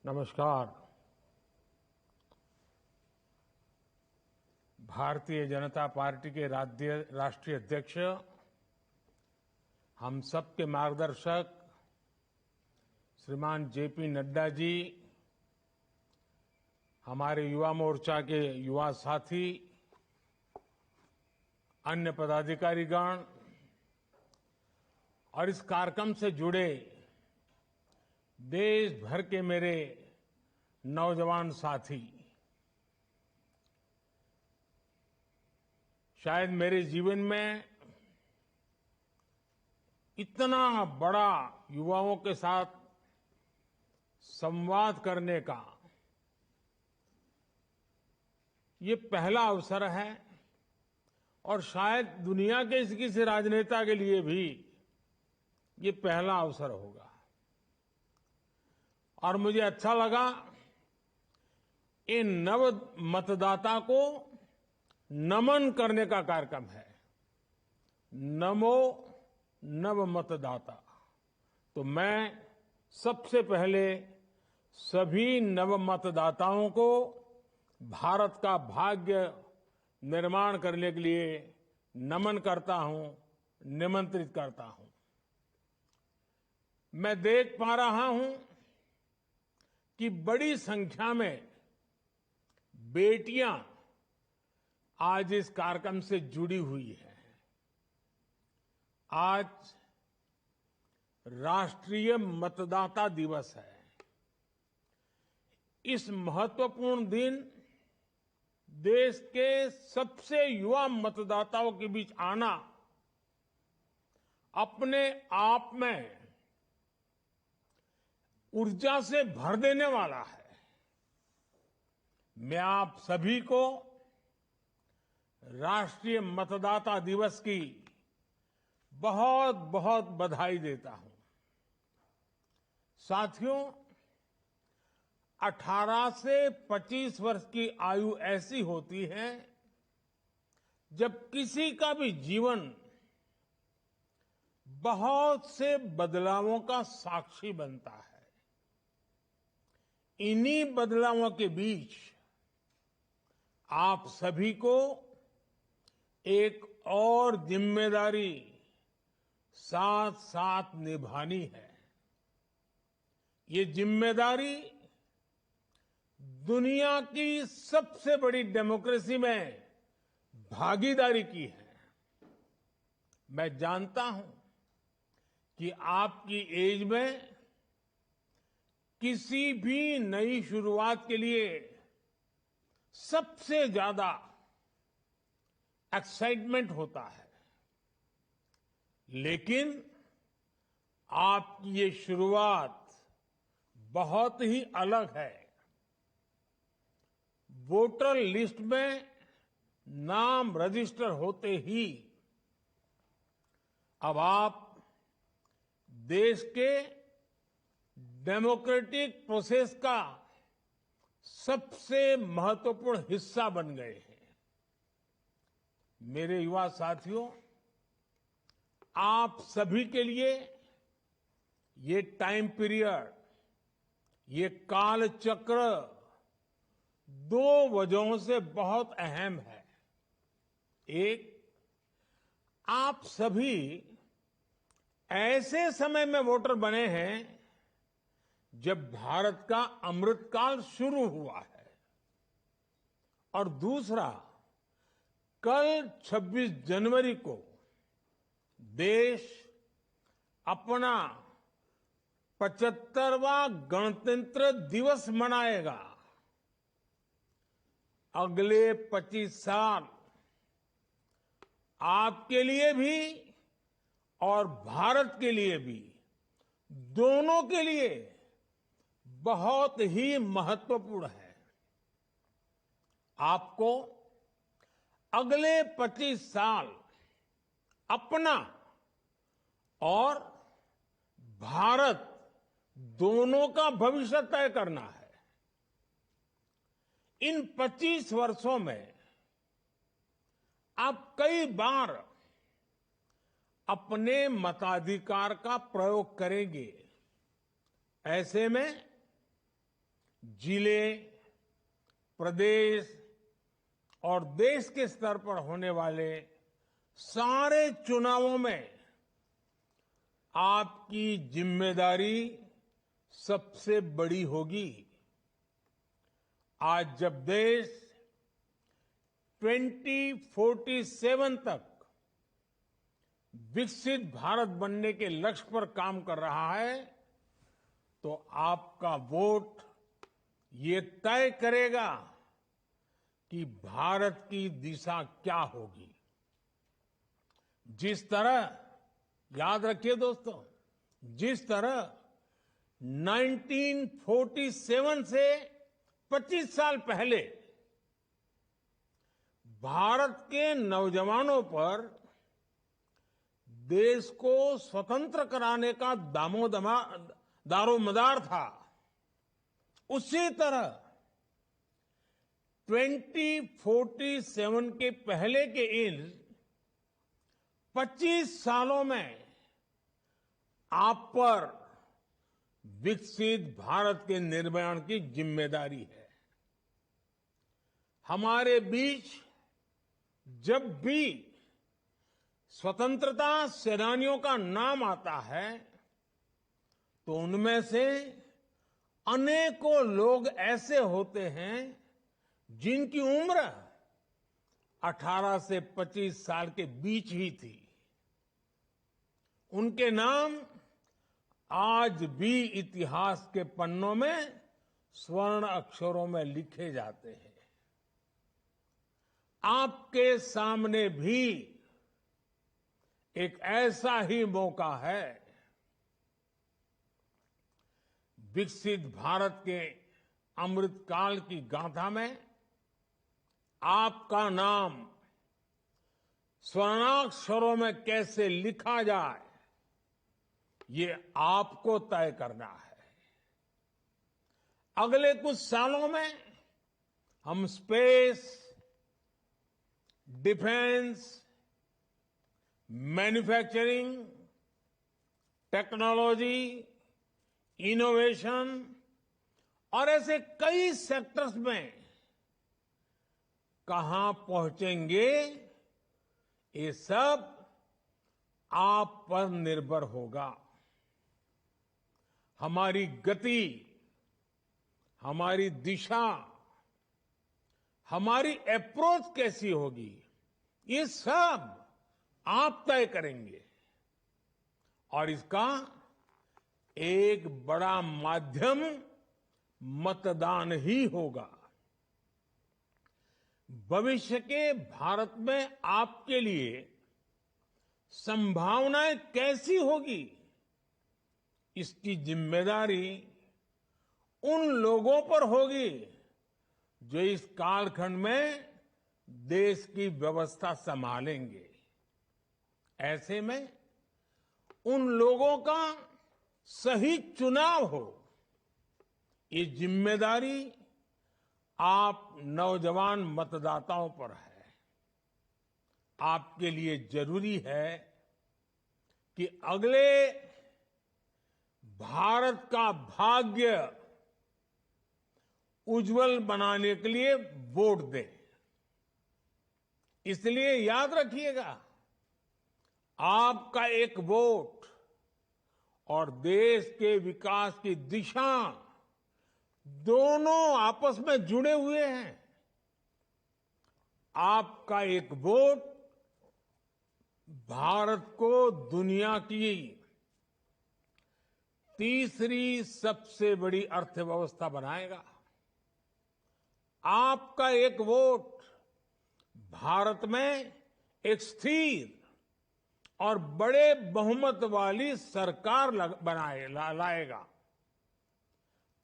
नमस्कार। भारतीय जनता पार्टी के राष्ट्रीय अध्यक्ष, हम सबके मार्गदर्शक श्रीमान जेपी नड्डा जी, हमारे युवा मोर्चा के युवा साथी, अन्य पदाधिकारीगण और इस कार्यक्रम से जुड़े देश भर के मेरे नौजवान साथी, शायद मेरे जीवन में इतना बड़ा युवाओं के साथ संवाद करने का ये पहला अवसर है और शायद दुनिया के किसी राजनेता के लिए भी ये पहला अवसर होगा। और मुझे अच्छा लगा, इन नव मतदाता को नमन करने का कार्यक्रम है। नमो नव मतदाता। तो मैं सबसे पहले सभी नव मतदाताओं को भारत का भाग्य निर्माण करने के लिए नमन करता हूं, निमंत्रित करता हूं। मैं देख पा रहा हूं कि बड़ी संख्या में बेटियां आज इस कार्यक्रम से जुड़ी हुई हैं। आज राष्ट्रीय मतदाता दिवस है। इस महत्वपूर्ण दिन देश के सबसे युवा मतदाताओं के बीच आना अपने आप में ऊर्जा से भर देने वाला है। मैं आप सभी को राष्ट्रीय मतदाता दिवस की बहुत बहुत बधाई देता हूं। साथियों, 18 से 25 वर्ष की आयु ऐसी होती है जब किसी का भी जीवन बहुत से बदलावों का साक्षी बनता है। इन्हीं बदलावों के बीच आप सभी को एक और जिम्मेदारी साथ साथ निभानी है। ये जिम्मेदारी दुनिया की सबसे बड़ी डेमोक्रेसी में भागीदारी की है। मैं जानता हूं कि आपकी एज में किसी भी नई शुरुआत के लिए सबसे ज्यादा एक्साइटमेंट होता है, लेकिन आपकी ये शुरुआत बहुत ही अलग है। वोटर लिस्ट में नाम रजिस्टर होते ही अब आप देश के डेमोक्रेटिक प्रोसेस का सबसे महत्वपूर्ण हिस्सा बन गए हैं। मेरे युवा साथियों, आप सभी के लिए ये टाइम पीरियड, ये काल चक्र दो वजहों से बहुत अहम है। एक, आप सभी ऐसे समय में वोटर बने हैं जब भारत का अमृतकाल शुरू हुआ है, और दूसरा, कल 26 जनवरी को देश अपना 75वां गणतंत्र दिवस मनाएगा। अगले 25 साल आपके लिए भी और भारत के लिए भी, दोनों के लिए बहुत ही महत्वपूर्ण है। आपको अगले 25 साल अपना और भारत दोनों का भविष्य तय करना है। इन 25 वर्षों में आप कई बार अपने मताधिकार का प्रयोग करेंगे। ऐसे में जिले, प्रदेश और देश के स्तर पर होने वाले सारे चुनावों में आपकी जिम्मेदारी सबसे बड़ी होगी। आज जब देश 2047 तक विकसित भारत बनने के लक्ष्य पर काम कर रहा है, तो आपका वोट ये तय करेगा कि भारत की दिशा क्या होगी। जिस तरह, याद रखिए दोस्तों, जिस तरह 1947 से 25 साल पहले भारत के नौजवानों पर देश को स्वतंत्र कराने का दारोमदार था, उसी तरह 2047 के पहले के इन 25 सालों में आप पर विकसित भारत के निर्माण की जिम्मेदारी है। हमारे बीच जब भी स्वतंत्रता सेनानियों का नाम आता है, तो उनमें से अनेकों लोग ऐसे होते हैं जिनकी उम्र 18 से 25 साल के बीच ही थी। उनके नाम आज भी इतिहास के पन्नों में स्वर्ण अक्षरों में लिखे जाते हैं। आपके सामने भी एक ऐसा ही मौका है। विकसित भारत के अमृतकाल की गाथा में आपका नाम स्वर्णाक्षरों में कैसे लिखा जाए, ये आपको तय करना है। अगले कुछ सालों में हम space, defence, manufacturing, technology, innovation और ऐसे कई सेक्टर्स में कहां पहुंचेंगे, ये सब आप पर निर्भर होगा। हमारी गति, हमारी दिशा, हमारी अप्रोच कैसी होगी, ये सब आप तय करेंगे। और इसका एक बड़ा माध्यम मतदान ही होगा। भविष्य के भारत में आपके लिए संभावनाएं कैसी होगी, इसकी जिम्मेदारी उन लोगों पर होगी जो इस कालखंड में देश की व्यवस्था संभालेंगे। ऐसे में उन लोगों का सही चुनाव हो, ये जिम्मेदारी आप नौजवान मतदाताओं पर है। आपके लिए जरूरी है कि अगले भारत का भाग्य उज्जवल बनाने के लिए वोट दें। इसलिए याद रखिएगा, आपका एक वोट और देश के विकास की दिशा दोनों आपस में जुड़े हुए हैं। आपका एक वोट भारत को दुनिया की तीसरी सबसे बड़ी अर्थव्यवस्था बनाएगा। आपका एक वोट भारत में एक स्थिर और बड़े बहुमत वाली सरकार लाएगा।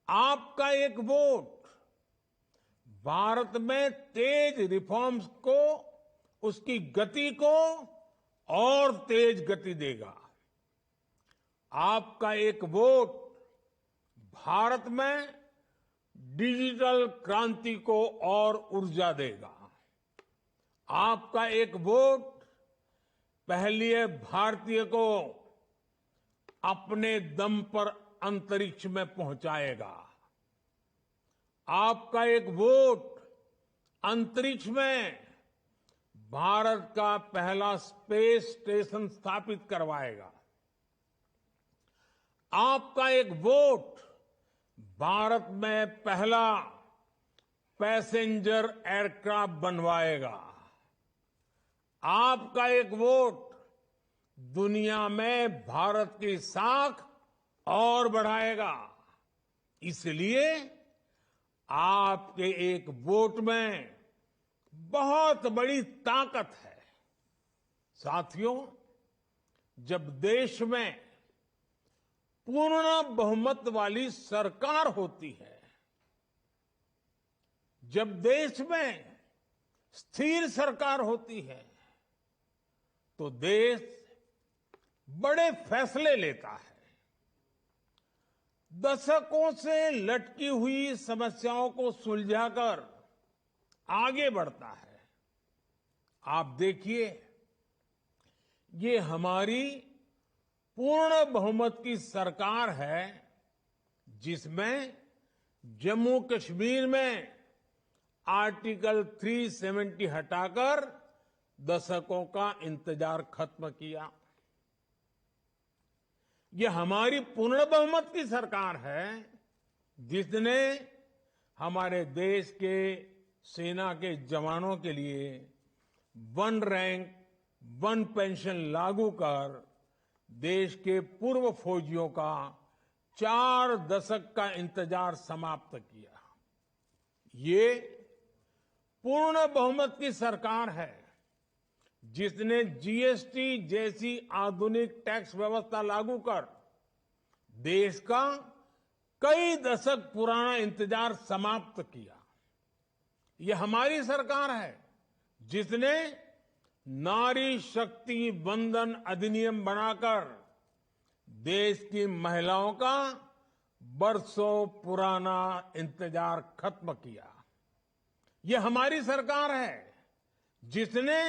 आपका एक वोट भारत में तेज रिफॉर्म्स को, उसकी गति को और तेज गति देगा। आपका एक वोट भारत में डिजिटल क्रांति को और ऊर्जा देगा। आपका एक वोट पहली भारतीय को अपने दम पर अंतरिक्ष में पहुंचाएगा। आपका एक वोट अंतरिक्ष में भारत का पहला स्पेस स्टेशन स्थापित करवाएगा। आपका एक वोट भारत में पहला पैसेंजर एयरक्राफ्ट बनवाएगा। आपका एक वोट दुनिया में भारत की साख और बढ़ाएगा। इसलिए आपके एक वोट में बहुत बड़ी ताकत है। साथियों, जब देश में पूर्ण बहुमत वाली सरकार होती है, जब देश में स्थिर सरकार होती है, तो देश बड़े फैसले लेता है, दशकों से लटकी हुई समस्याओं को सुलझाकर आगे बढ़ता है। आप देखिए, ये हमारी पूर्ण बहुमत की सरकार है, जिसमें जम्मू कश्मीर में आर्टिकल 370 हटाकर दशकों का इंतजार खत्म किया। ये हमारी पूर्ण बहुमत की सरकार है, जिसने हमारे देश के सेना के जवानों के लिए वन रैंक वन पेंशन लागू कर देश के पूर्व फौजियों का 4 दशक का इंतजार समाप्त किया। ये पूर्ण बहुमत की सरकार है, जिसने जीएसटी जैसी आधुनिक टैक्स व्यवस्था लागू कर देश का कई दशक पुराना इंतजार समाप्त किया। ये हमारी सरकार है, जिसने नारी शक्ति वंदन अधिनियम बनाकर देश की महिलाओं का बरसों पुराना इंतजार खत्म किया। ये हमारी सरकार है, जिसने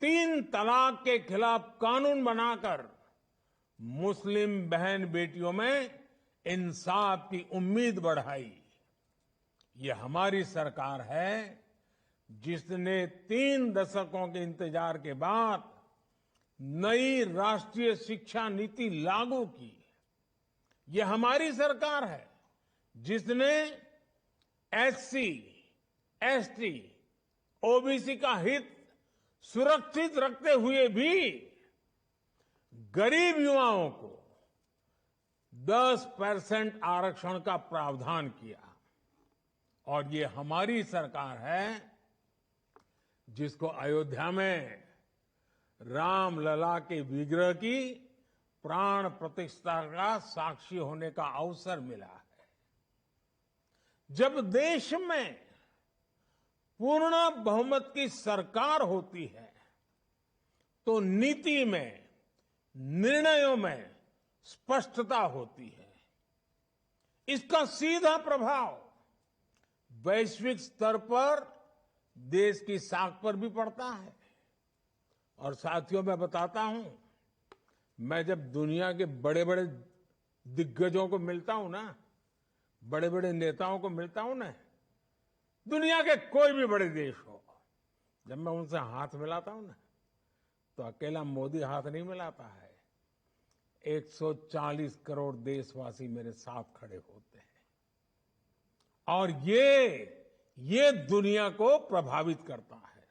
3 तलाक के खिलाफ कानून बनाकर मुस्लिम बहन बेटियों में इंसाफ की उम्मीद बढ़ाई। ये हमारी सरकार है, जिसने 3 दशकों के इंतजार के बाद नई राष्ट्रीय शिक्षा नीति लागू की। ये हमारी सरकार है, जिसने एससी, एसटी, ओबीसी का हित सुरक्षित रखते हुए भी गरीब युवाओं को 10% आरक्षण का प्रावधान किया। और ये हमारी सरकार है, जिसको अयोध्या में रामलला के विग्रह की प्राण प्रतिष्ठा का साक्षी होने का अवसर मिला है। जब देश में पूर्ण बहुमत की सरकार होती है, तो नीति में, निर्णयों में स्पष्टता होती है। इसका सीधा प्रभाव वैश्विक स्तर पर देश की साख पर भी पड़ता है। और साथियों, मैं बताता हूं, मैं जब दुनिया के बड़े बड़े दिग्गजों को मिलता हूं ना, बड़े बड़े नेताओं को मिलता हूं ना, दुनिया के कोई भी बड़े देश हो, जब मैं उनसे हाथ मिलाता हूं ना, तो अकेला मोदी हाथ नहीं मिलाता है। 140 करोड़ देशवासी मेरे साथ खड़े होते हैं। और ये दुनिया को प्रभावित करता है।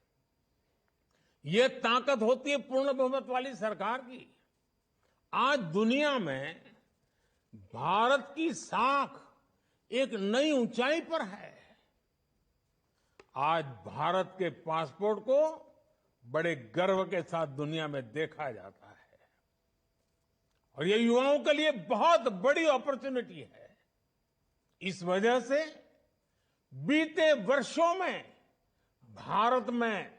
ये ताकत होती है पूर्ण बहुमत वाली सरकार की। आज दुनिया में भारत की साख एक नई ऊंचाई पर है। आज भारत के पासपोर्ट को बड़े गर्व के साथ दुनिया में देखा जाता है। और ये युवाओं के लिए बहुत बड़ी अपॉर्चुनिटी है। इस वजह से बीते वर्षों में भारत में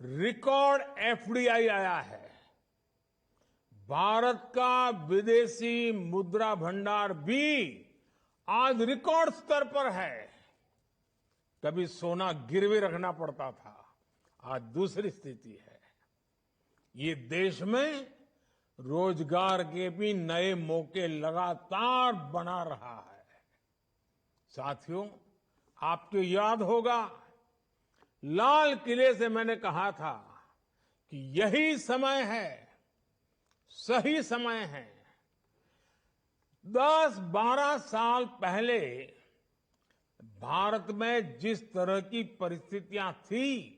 रिकॉर्ड एफडीआई आया है। भारत का विदेशी मुद्रा भंडार भी आज रिकॉर्ड स्तर पर है। कभी सोना गिरवी रखना पड़ता था, आज दूसरी स्थिति है। ये देश में रोजगार के भी नए मौके लगातार बना रहा है। साथियों, आपको याद होगा, लाल किले से मैंने कहा था कि यही समय है, सही समय है। 10-12 साल पहले भारत में जिस तरह की परिस्थितियां थी,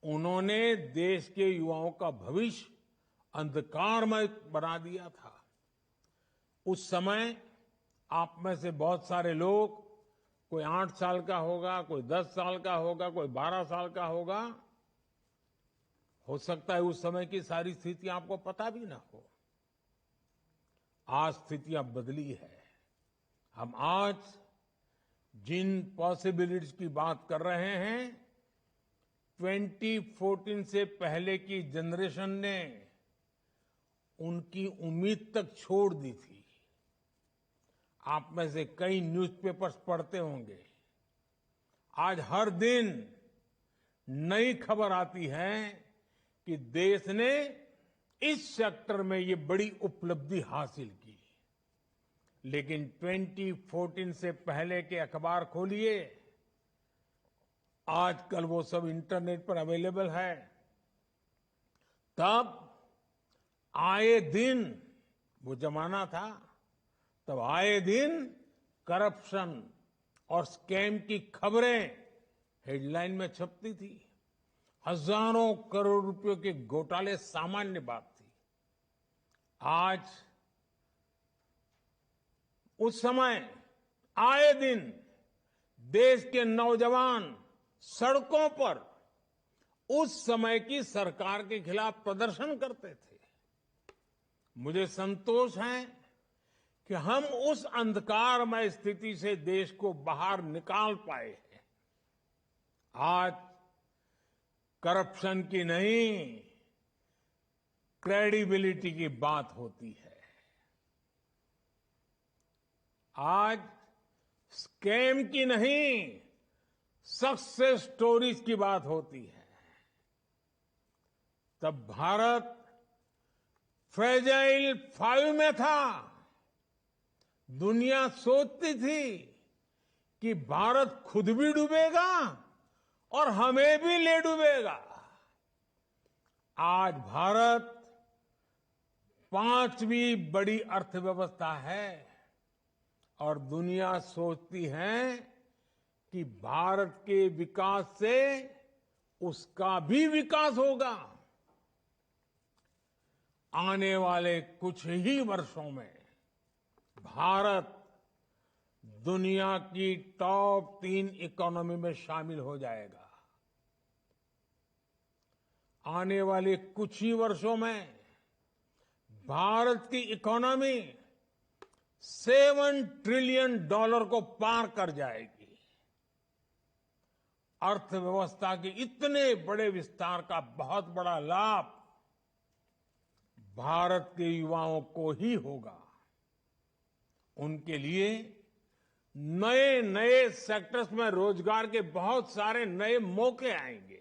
उन्होंने देश के युवाओं का भविष्य अंधकारमय बना दिया था। उस समय आप में से बहुत सारे लोग, कोई 8 साल का होगा, कोई 10 साल का होगा, कोई 12 साल का होगा, हो सकता है उस समय की सारी स्थितियां आपको पता भी ना हो। आज स्थितियां बदली है। हम आज जिन पॉसिबिलिटीज की बात कर रहे हैं, 2014 से पहले की जनरेशन ने उनकी उम्मीद तक छोड़ दी थी। आप में से कई न्यूज़पेपर्स पढ़ते होंगे। आज हर दिन नई खबर आती है कि देश ने इस सेक्टर में ये बड़ी उपलब्धि हासिल की। लेकिन 2014 से पहले के अखबार खोलिए, आजकल वो सब इंटरनेट पर अवेलेबल है। तब आए दिन, वो जमाना था, तब आए दिन करप्शन और स्कैम की खबरें हेडलाइन में छपती थी। हजारों करोड़ रुपयों के घोटाले सामान्य बात थी। आज उस समय आए दिन देश के नौजवान सड़कों पर उस समय की सरकार के खिलाफ प्रदर्शन करते थे। मुझे संतोष है कि हम उस अंधकारमय स्थिति से देश को बाहर निकाल पाए हैं। आज करप्शन की नहीं, क्रेडिबिलिटी की बात होती है। आज स्कैम की नहीं, सक्सेस स्टोरीज की बात होती है। तब भारत फ्रेजाइल 5 में था। दुनिया सोचती थी कि भारत खुद भी डूबेगा और हमें भी ले डूबेगा। आज भारत 5वीं बड़ी अर्थव्यवस्था है और दुनिया सोचती है कि भारत के विकास से उसका भी विकास होगा। आने वाले कुछ ही वर्षों में भारत दुनिया की टॉप 3 इकोनॉमी में शामिल हो जाएगा। आने वाले कुछ ही वर्षों में भारत की इकोनॉमी $7 ट्रिलियन को पार कर जाएगी। अर्थव्यवस्था के इतने बड़े विस्तार का बहुत बड़ा लाभ भारत के युवाओं को ही होगा। उनके लिए नए नए सेक्टर्स में रोजगार के बहुत सारे नए मौके आएंगे।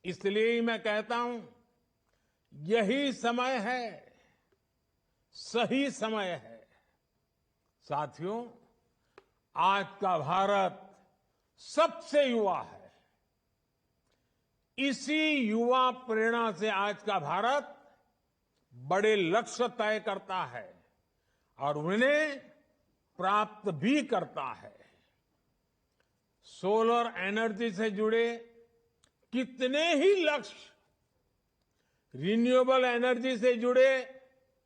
इसलिए ही मैं कहता हूं, यही समय है, सही समय है। साथियों, आज का भारत सबसे युवा है। इसी युवा प्रेरणा से आज का भारत बड़े लक्ष्य तय करता है और उन्हें प्राप्त भी करता है। सोलर एनर्जी से जुड़े कितने ही लक्ष्य, रिन्यूएबल एनर्जी से जुड़े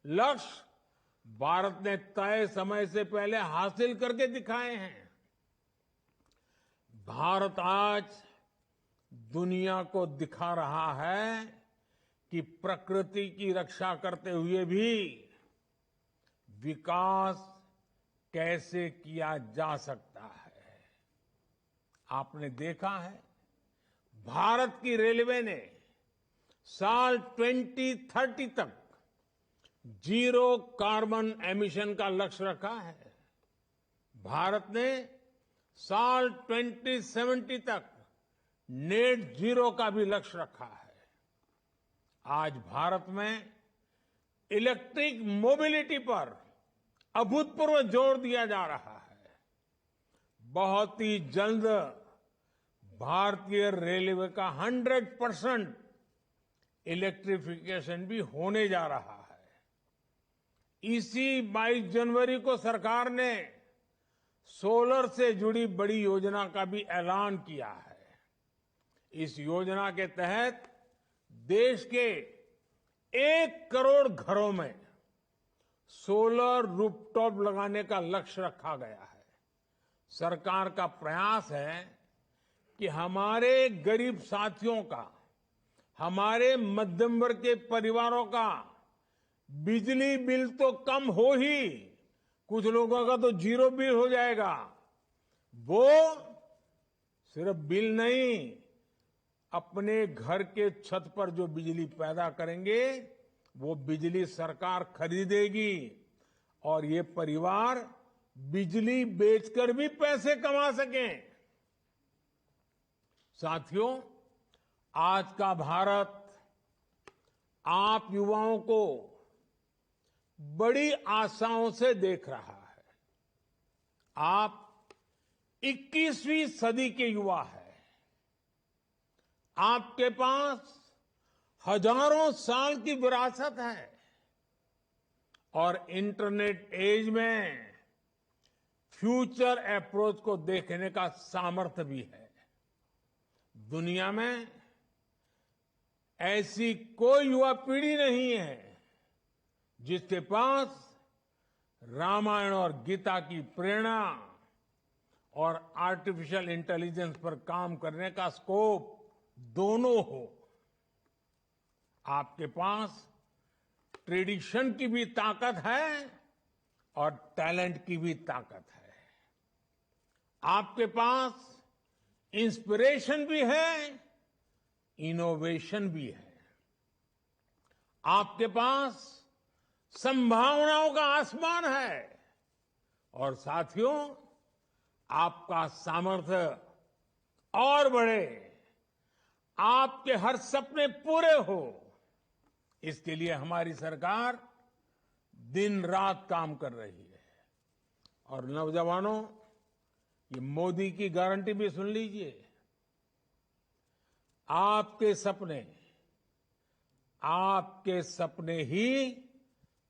लक्ष्य भारत ने तय समय से पहले हासिल करके दिखाए हैं। भारत आज दुनिया को दिखा रहा है कि प्रकृति की रक्षा करते हुए भी विकास कैसे किया जा सकता है। आपने देखा है, भारत की रेलवे ने साल 2030 तक 0 कार्बन एमिशन का लक्ष्य रखा है। भारत ने साल 2070 तक नेट जीरो का भी लक्ष्य रखा है। आज भारत में इलेक्ट्रिक मोबिलिटी पर अभूतपूर्व जोर दिया जा रहा है। बहुत ही जल्द भारतीय रेलवे का 100% इलेक्ट्रिफिकेशन भी होने जा रहा है। इसी 22 जनवरी को सरकार ने सोलर से जुड़ी बड़ी योजना का भी ऐलान किया है। इस योजना के तहत देश के 1 करोड़ घरों में सोलर रूफटॉप लगाने का लक्ष्य रखा गया है। सरकार का प्रयास है कि हमारे गरीब साथियों का, हमारे मध्यम वर्ग के परिवारों का बिजली बिल तो कम हो ही, कुछ लोगों का तो 0 बिल हो जाएगा। वो सिर्फ बिल नहीं, अपने घर के छत पर जो बिजली पैदा करेंगे वो बिजली सरकार खरीदेगी और ये परिवार बिजली बेचकर भी पैसे कमा सकें। साथियों, आज का भारत आप युवाओं को बड़ी आशाओं से देख रहा है। आप 21वीं सदी के युवा हैं। आपके पास हजारों साल की विरासत है और इंटरनेट एज में फ्यूचर अप्रोच को देखने का सामर्थ्य भी है। दुनिया में ऐसी कोई युवा पीढ़ी नहीं है जिसके पास रामायण और गीता की प्रेरणा और आर्टिफिशियल इंटेलिजेंस पर काम करने का स्कोप दोनों हो। आपके पास ट्रेडिशन की भी ताकत है और टैलेंट की भी ताकत है। आपके पास इंस्पिरेशन भी है, इनोवेशन भी है। आपके पास संभावनाओं का आसमान है और साथियों, आपका सामर्थ्य और बढ़े, आपके हर सपने पूरे हो, इसके लिए हमारी सरकार दिन रात काम कर रही है। और नौजवानों, ये मोदी की गारंटी भी सुन लीजिए। आपके सपने ही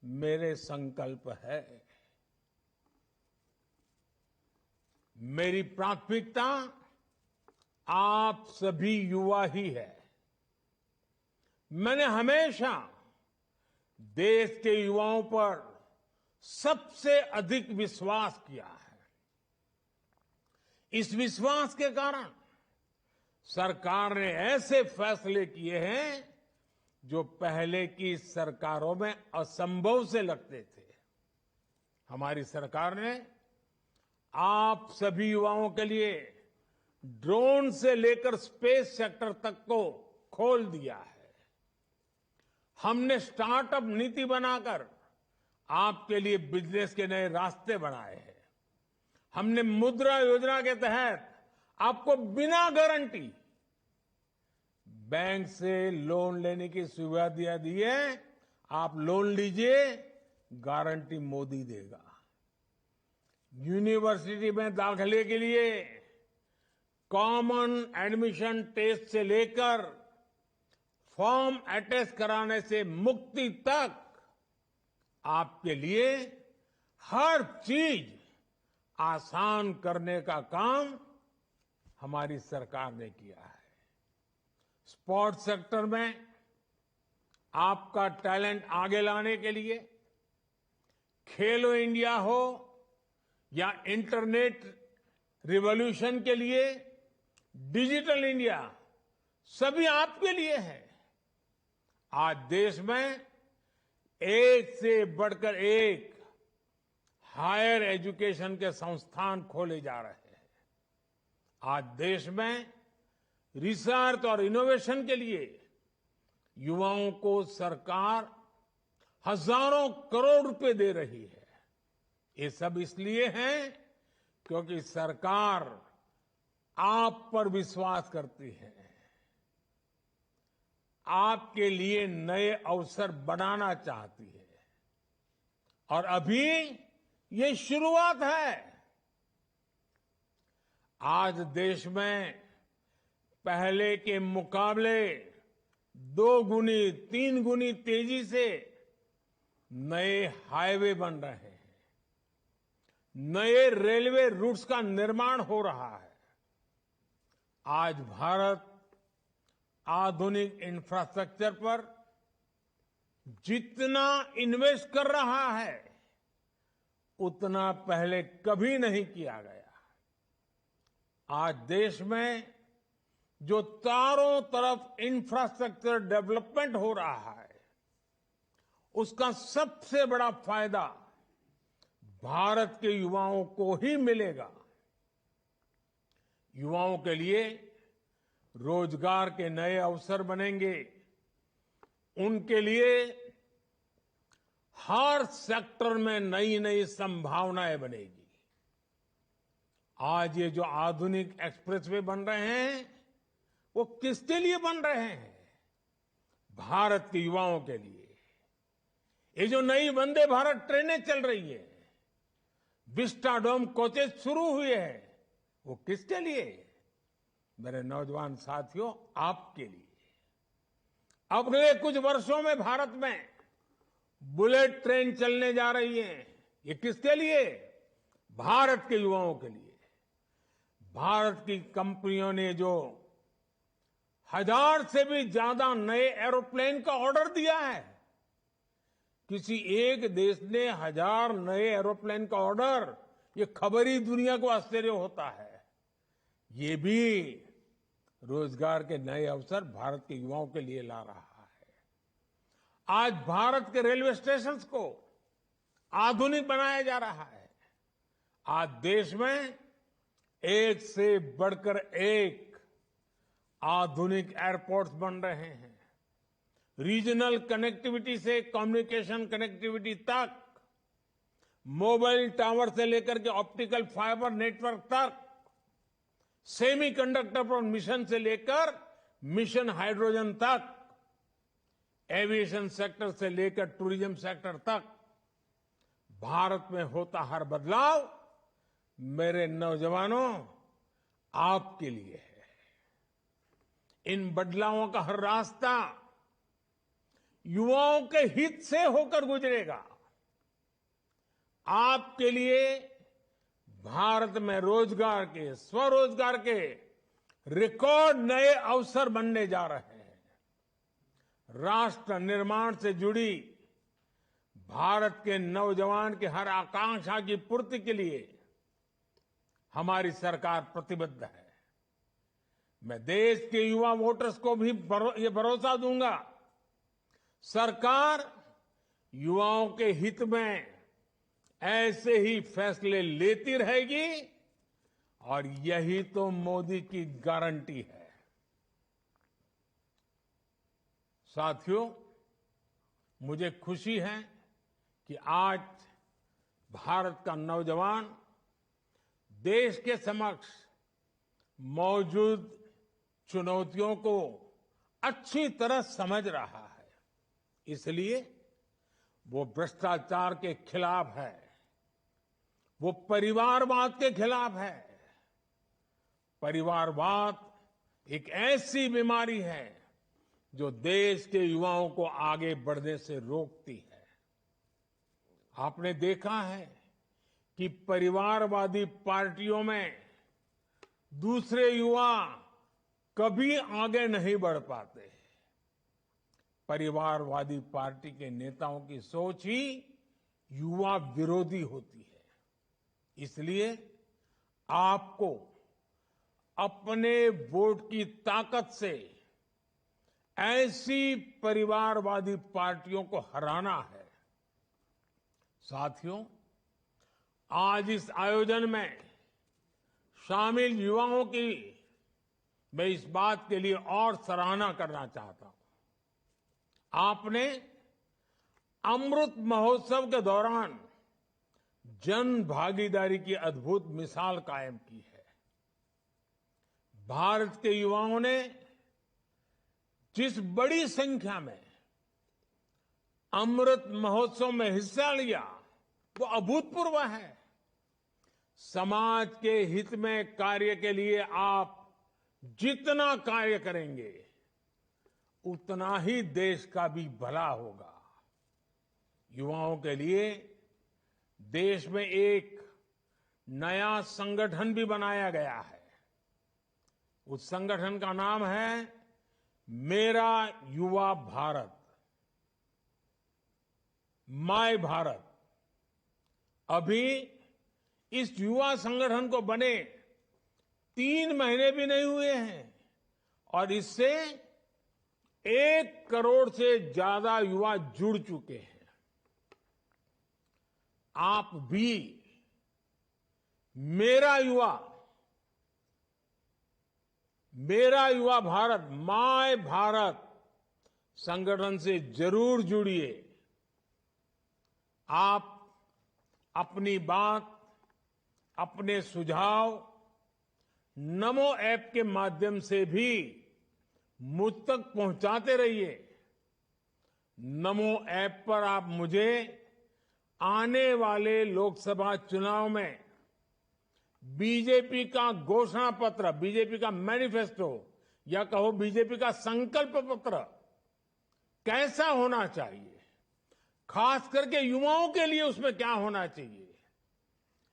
मेरे संकल्प है। मेरी प्राथमिकता आप सभी युवा ही है। मैंने हमेशा देश के युवाओं पर सबसे अधिक विश्वास किया है। इस विश्वास के कारण सरकार ने ऐसे फैसले किए हैं जो पहले की सरकारों में असंभव से लगते थे। हमारी सरकार ने आप सभी युवाओं के लिए ड्रोन से लेकर स्पेस सेक्टर तक को खोल दिया है। हमने स्टार्टअप नीति बनाकर आपके लिए बिजनेस के नए रास्ते बनाए हैं। हमने मुद्रा योजना के तहत आपको बिना गारंटी बैंक से लोन लेने की सुविधा दिया दी है। आप लोन लीजिए, गारंटी मोदी देगा। यूनिवर्सिटी में दाखिले के लिए कॉमन एडमिशन टेस्ट से लेकर फॉर्म अटेस्ट कराने से मुक्ति तक आपके लिए हर चीज आसान करने का काम हमारी सरकार ने किया है। स्पोर्ट्स सेक्टर में आपका टैलेंट आगे लाने के लिए खेलो इंडिया हो या इंटरनेट रिवॉल्यूशन के लिए डिजिटल इंडिया, सभी आपके लिए है। आज देश में एक से बढ़कर एक हायर एजुकेशन के संस्थान खोले जा रहे हैं। आज देश में रिसर्च और इनोवेशन के लिए युवाओं को सरकार हजारों करोड़ रुपए दे रही है। ये सब इसलिए है क्योंकि सरकार आप पर विश्वास करती है, आपके लिए नए अवसर बनाना चाहती है। और अभी ये शुरुआत है। आज देश में पहले के मुकाबले 2 गुनी 3 गुनी तेजी से नए हाईवे बन रहे हैं, नए रेलवे रूट्स का निर्माण हो रहा है। आज भारत आधुनिक इंफ्रास्ट्रक्चर पर जितना इन्वेस्ट कर रहा है उतना पहले कभी नहीं किया गया। आज देश में जो चारों तरफ इंफ्रास्ट्रक्चर डेवलपमेंट हो रहा है उसका सबसे बड़ा फायदा भारत के युवाओं को ही मिलेगा। युवाओं के लिए रोजगार के नए अवसर बनेंगे, उनके लिए हर सेक्टर में नई नई संभावनाएं बनेगी। आज ये जो आधुनिक एक्सप्रेसवे बन रहे हैं वो किसके लिए बन रहे हैं? भारत के युवाओं के लिए। ये जो नई वंदे भारत ट्रेनें चल रही है, विस्टाडोम कोचेस शुरू हुए हैं, वो किसके लिए? मेरे नौजवान साथियों, आपके लिए। अगले कुछ वर्षों में भारत में बुलेट ट्रेन चलने जा रही है। ये किसके लिए? भारत के युवाओं के लिए। भारत की कंपनियों ने जो 1000 से भी ज्यादा नए एरोप्लेन का ऑर्डर दिया है, किसी एक देश ने 1000 नए एरोप्लेन का ऑर्डर, ये खबर ही दुनिया को आश्चर्य होता है। ये भी रोजगार के नए अवसर भारत के युवाओं के लिए ला रहा है। आज भारत के रेलवे स्टेशंस को आधुनिक बनाया जा रहा है। आज देश में एक से बढ़कर एक आधुनिक एयरपोर्ट्स बन रहे हैं। रीजनल कनेक्टिविटी से कम्युनिकेशन कनेक्टिविटी तक, मोबाइल टावर से लेकर के ऑप्टिकल फाइबर नेटवर्क तक, सेमीकंडक्टर पर मिशन से लेकर मिशन हाइड्रोजन तक, एविएशन सेक्टर से लेकर टूरिज्म सेक्टर तक, भारत में होता हर बदलाव मेरे नौजवानों आपके लिए है। इन बदलावों का हर रास्ता युवाओं के हित से होकर गुजरेगा। आपके लिए भारत में रोजगार के, स्वरोजगार के रिकॉर्ड नए अवसर बनने जा रहे हैं। राष्ट्र निर्माण से जुड़ी भारत के नौजवान की हर आकांक्षा की पूर्ति के लिए हमारी सरकार प्रतिबद्ध है। मैं देश के युवा वोटर्स को भी ये भरोसा दूंगा, सरकार युवाओं के हित में ऐसे ही फैसले लेती रहेगी और यही तो मोदी की गारंटी है। साथियों, मुझे खुशी है कि आज भारत का नौजवान देश के समक्ष मौजूद चुनौतियों को अच्छी तरह समझ रहा है। इसलिए वो भ्रष्टाचार के खिलाफ है, वो परिवारवाद के खिलाफ है। परिवारवाद एक ऐसी बीमारी है जो देश के युवाओं को आगे बढ़ने से रोकती है। आपने देखा है कि परिवारवादी पार्टियों में दूसरे युवा कभी आगे नहीं बढ़ पाते। परिवारवादी पार्टी के नेताओं की सोच ही युवा विरोधी होती है। इसलिए आपको अपने वोट की ताकत से ऐसी परिवारवादी पार्टियों को हराना है। साथियों, आज इस आयोजन में शामिल युवाओं की मैं इस बात के लिए और सराहना करना चाहता हूं। आपने अमृत महोत्सव के दौरान जन भागीदारी की अद्भुत मिसाल कायम की है। भारत के युवाओं ने जिस बड़ी संख्या में अमृत महोत्सव में हिस्सा लिया वो अभूतपूर्व है। समाज के हित में कार्य के लिए आप जितना कार्य करेंगे उतना ही देश का भी भला होगा। युवाओं के लिए देश में एक नया संगठन भी बनाया गया है। उस संगठन का नाम है मेरा युवा भारत, माय भारत। अभी इस युवा संगठन को बने 3 महीने भी नहीं हुए हैं और इससे 1 करोड़ से ज्यादा युवा जुड़ चुके हैं। आप भी मेरा युवा भारत, माय भारत संगठन से जरूर जुड़िए। आप अपनी बात, अपने सुझाव नमो ऐप के माध्यम से भी मुझ तक पहुंचाते रहिए। नमो ऐप पर आप मुझे आने वाले लोकसभा चुनाव में बीजेपी का घोषणा पत्र, बीजेपी का मैनिफेस्टो या कहो बीजेपी का संकल्प पत्र कैसा होना चाहिए, खास करके युवाओं के लिए उसमें क्या होना चाहिए,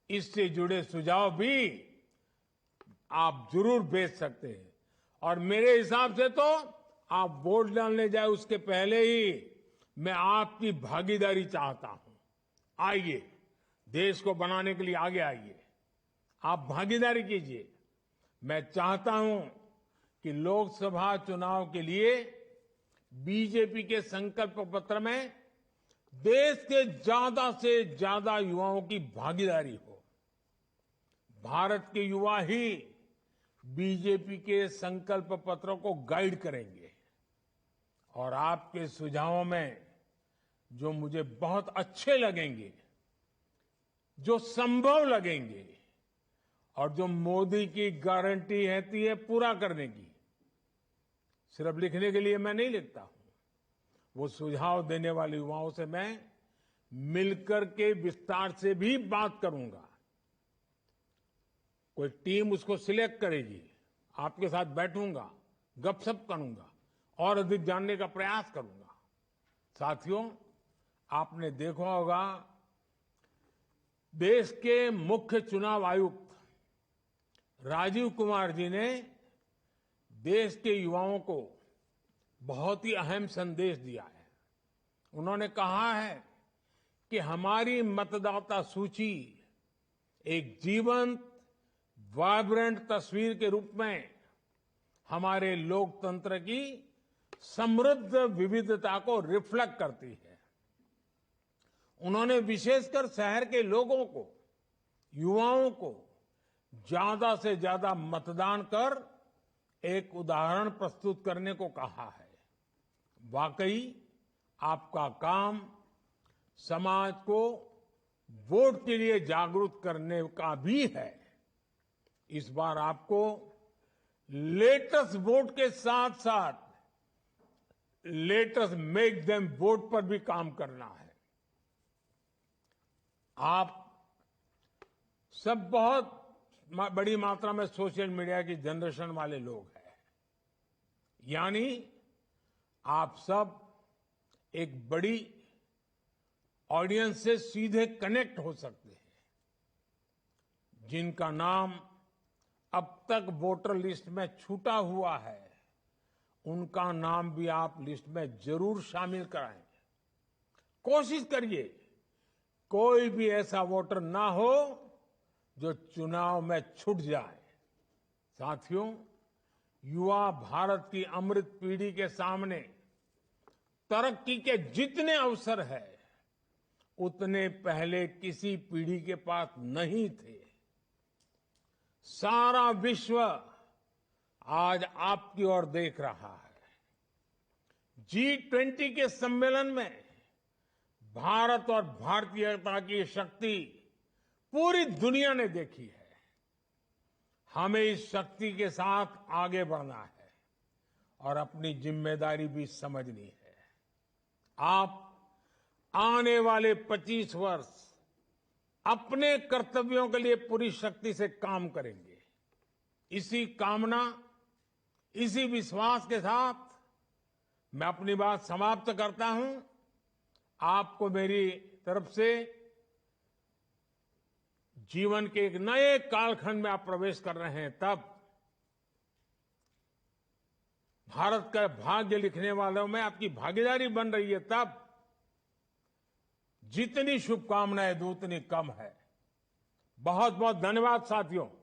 इससे जुड़े सुझाव भी आप जरूर भेज सकते हैं। और मेरे हिसाब से तो आप वोट डालने जाए उसके पहले ही मैं आपकी भागीदारी चाहता हूं। आइए, देश को बनाने के लिए आगे आइए, आप भागीदारी कीजिए। मैं चाहता हूं कि लोकसभा चुनाव के लिए बीजेपी के संकल्प पत्र में देश के ज्यादा से ज्यादा युवाओं की भागीदारी हो। भारत के युवा ही बीजेपी के संकल्प पत्र को गाइड करेंगे और आपके सुझावों में जो मुझे बहुत अच्छे लगेंगे, जो संभव लगेंगे और जो मोदी की गारंटी रहती है पूरा करने की, सिर्फ लिखने के लिए मैं नहीं लिखता हूं, वो सुझाव देने वाले युवाओं से मैं मिलकर के विस्तार से भी बात करूंगा। कोई टीम उसको सिलेक्ट करेगी, आपके साथ बैठूंगा, गपशप करूंगा और अधिक जानने का प्रयास करूंगा। साथियों, आपने देखा होगा देश के मुख्य चुनाव आयुक्त राजीव कुमार जी ने देश के युवाओं को बहुत ही अहम संदेश दिया है। उन्होंने कहा है कि हमारी मतदाता सूची एक जीवंत, वाइब्रेंट तस्वीर के रूप में हमारे लोकतंत्र की समृद्ध विविधता को रिफ्लेक्ट करती है। उन्होंने विशेषकर शहर के लोगों को, युवाओं को ज्यादा से ज्यादा मतदान कर एक उदाहरण प्रस्तुत करने को कहा है। वाकई आपका काम समाज को वोट के लिए जागरूक करने का भी है। इस बार आपको लेटेस्ट वोट के साथ साथ लेटेस्ट मेक देम वोट पर भी काम करना है। आप सब बहुत बड़ी मात्रा में सोशल मीडिया की जनरेशन वाले लोग हैं, यानी आप सब एक बड़ी ऑडियंस से सीधे कनेक्ट हो सकते हैं। जिनका नाम अब तक वोटर लिस्ट में छूटा हुआ है, उनका नाम भी आप लिस्ट में जरूर शामिल कराएं। कोशिश करिए कोई भी ऐसा वोटर ना हो जो चुनाव में छूट जाए। साथियों, युवा भारत की अमृत पीढ़ी के सामने तरक्की के जितने अवसर है, उतने पहले किसी पीढ़ी के पास नहीं थे। सारा विश्व आज आपकी ओर देख रहा है। G20 के सम्मेलन में भारत और भारतीयता की शक्ति पूरी दुनिया ने देखी है। हमें इस शक्ति के साथ आगे बढ़ना है और अपनी जिम्मेदारी भी समझनी है। आप आने वाले 25 वर्ष अपने कर्तव्यों के लिए पूरी शक्ति से काम करेंगे। इसी कामना, इसी विश्वास के साथ मैं अपनी बात समाप्त करता हूं। आपको मेरी तरफ से जीवन के एक नए कालखंड में आप प्रवेश कर रहे हैं, तब भारत का भाग्य लिखने वालों में आपकी भागीदारी बन रही है, तब जितनी शुभकामनाएं दूं उतनी कम है। बहुत बहुत धन्यवाद साथियों।